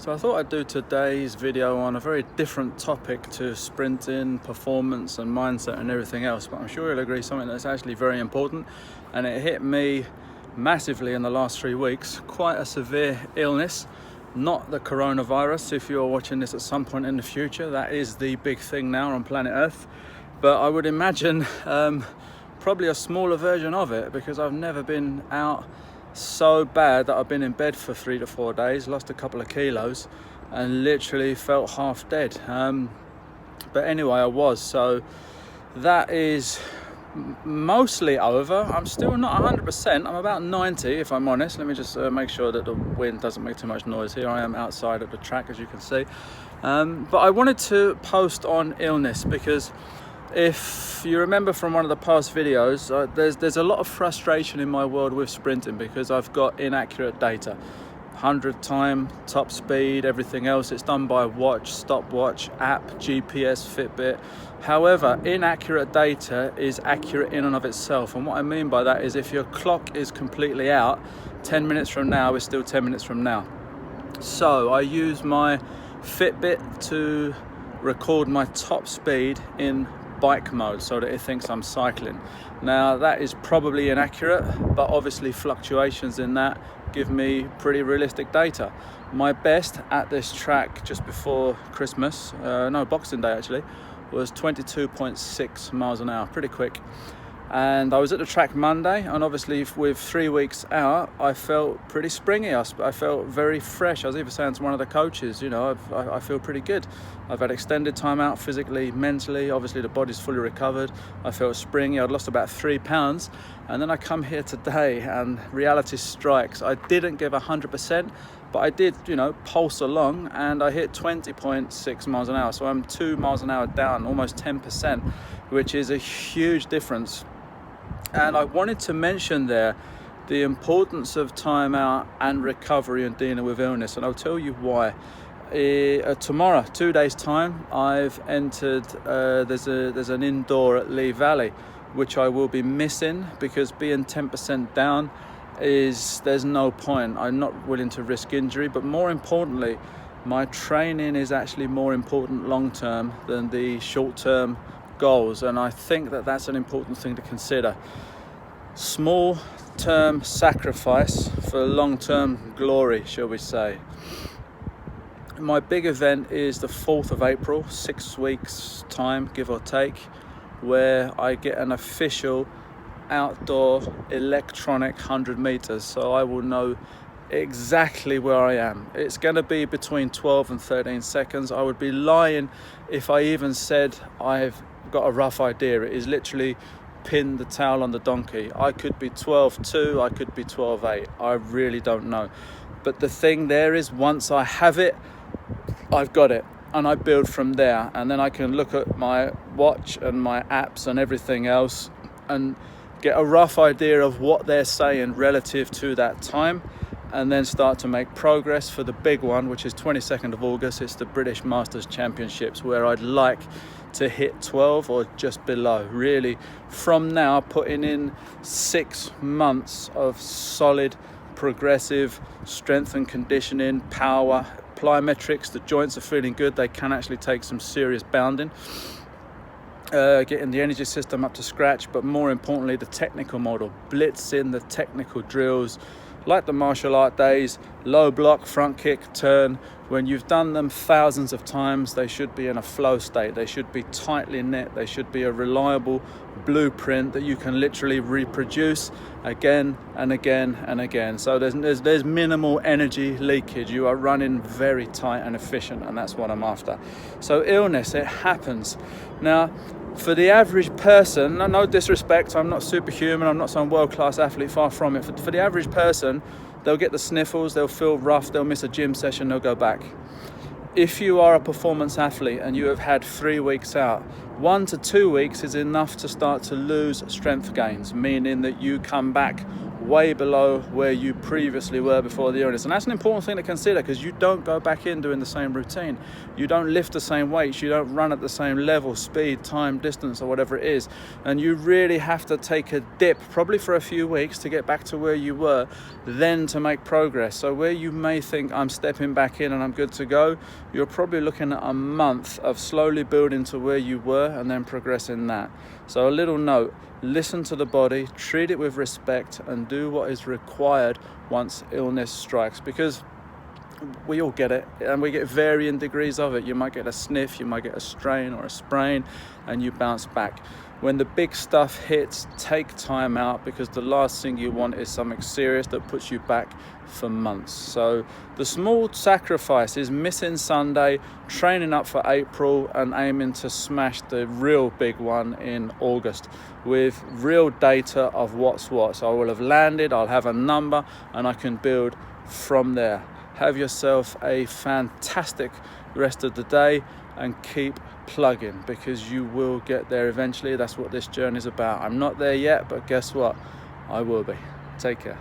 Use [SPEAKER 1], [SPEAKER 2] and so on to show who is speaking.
[SPEAKER 1] So I thought I'd do today's video on a very different topic to sprinting, performance and mindset and everything else, but I'm sure you'll agree something that's actually very important, and it hit me massively in the last 3 weeks. Quite a severe illness, not the coronavirus. If you're watching this at some point in the future, that is the big thing now on planet Earth, but I would imagine probably a smaller version of it, because I've never been out so bad that I've been in bed for 3 to 4 days, lost a couple of kilos and literally felt half dead. But anyway, I was. So that is mostly over. I'm still not 100%. I'm about 90 if I'm honest. Let me just make sure that the wind doesn't make too much noise. Here I am outside at the track, as you can see. But I wanted to post on illness because if you remember from one of the past videos, there's a lot of frustration in my world with sprinting because I've got inaccurate data. 100 time, top speed, everything else, it's done by watch, stopwatch, app, GPS, Fitbit. However, inaccurate data is accurate in and of itself. And what I mean by that is if your clock is completely out, 10 minutes from now is still 10 minutes from now. So I use my Fitbit to record my top speed in bike mode so that it thinks I'm cycling. Now that is probably inaccurate, but obviously fluctuations in that give me pretty realistic data. My best at this track just before Christmas, Boxing Day actually, was 22.6 miles an hour, pretty quick. And I was at the track Monday, and obviously with 3 weeks out, I felt pretty springy. I felt very fresh. I was even saying to one of the coaches, I feel pretty good. I've had extended time out physically, mentally. Obviously the body's fully recovered. I felt springy. I'd lost about 3 pounds. And then I come here today and reality strikes. I didn't give 100%, but I did, pulse along, and I hit 20.6 miles an hour. So I'm 2 miles an hour down, almost 10%, which is a huge difference. And I wanted to mention there the importance of time out and recovery and dealing with illness, and I'll tell you why. Tomorrow, 2 days time, I've entered, there's an indoor at Lee Valley, which I will be missing because being 10% down there's no point. I'm not willing to risk injury, but more importantly, my training is actually more important long term than the short term goals, and I think that that's an important thing to consider. Small term sacrifice for long term glory, shall we say. My big event is the 4th of April, 6 weeks time, give or take, where I get an official outdoor electronic 100 meters, so I will know exactly where I am. It's going to be between 12 and 13 seconds. I would be lying if I even said I've got a rough idea. It is literally pin the towel on the donkey. I could be 12.2, I could be 12.8. I really don't know. But the thing there is, once I have it, I've got it, and I build from there, and then I can look at my watch and my apps and everything else and get a rough idea of what they're saying relative to that time, and then start to make progress for the big one, which is 22nd of August. It's the British Masters Championships, where I'd like to hit 12 or just below. Really, from now, putting in 6 months of solid, progressive strength and conditioning, power, plyometrics. The joints are feeling good. They can actually take some serious bounding. Getting the energy system up to scratch, but more importantly, the technical model, blitzing the technical drills, like the martial art days, low block, front kick, turn. When you've done them thousands of times, they should be in a flow state. They should be tightly knit. They should be a reliable blueprint that you can literally reproduce again and again and again. So there's minimal energy leakage. You are running very tight and efficient, and that's what I'm after. So illness, it happens. Now, for the average person, no disrespect, I'm not superhuman, I'm not some world-class athlete, far from it. For the average person, they'll get the sniffles, they'll feel rough, they'll miss a gym session, they'll go back. If you are a performance athlete and you have had 3 weeks out, 1 to 2 weeks is enough to start to lose strength gains, meaning that you come back way below where you previously were before the illness. And that's an important thing to consider, because you don't go back in doing the same routine. You don't lift the same weights. You don't run at the same level, speed, time, distance, or whatever it is. And you really have to take a dip, probably for a few weeks, to get back to where you were, then to make progress. So where you may think I'm stepping back in and I'm good to go, you're probably looking at a month of slowly building to where you were and then progressing that. So a little note: listen to the body, treat it with respect, and do what is required once illness strikes, because we all get it, and we get varying degrees of it. You might get a sniff, you might get a strain or a sprain, and you bounce back. When the big stuff hits, take time out, because the last thing you want is something serious that puts you back for months. So the small sacrifice is missing Sunday, training up for April, and aiming to smash the real big one in August with real data of what's what. So I will have landed, I'll have a number, and I can build from there. Have yourself a fantastic rest of the day and keep plugging, because you will get there eventually. That's what this journey is about. I'm not there yet, but guess what? I will be. Take care.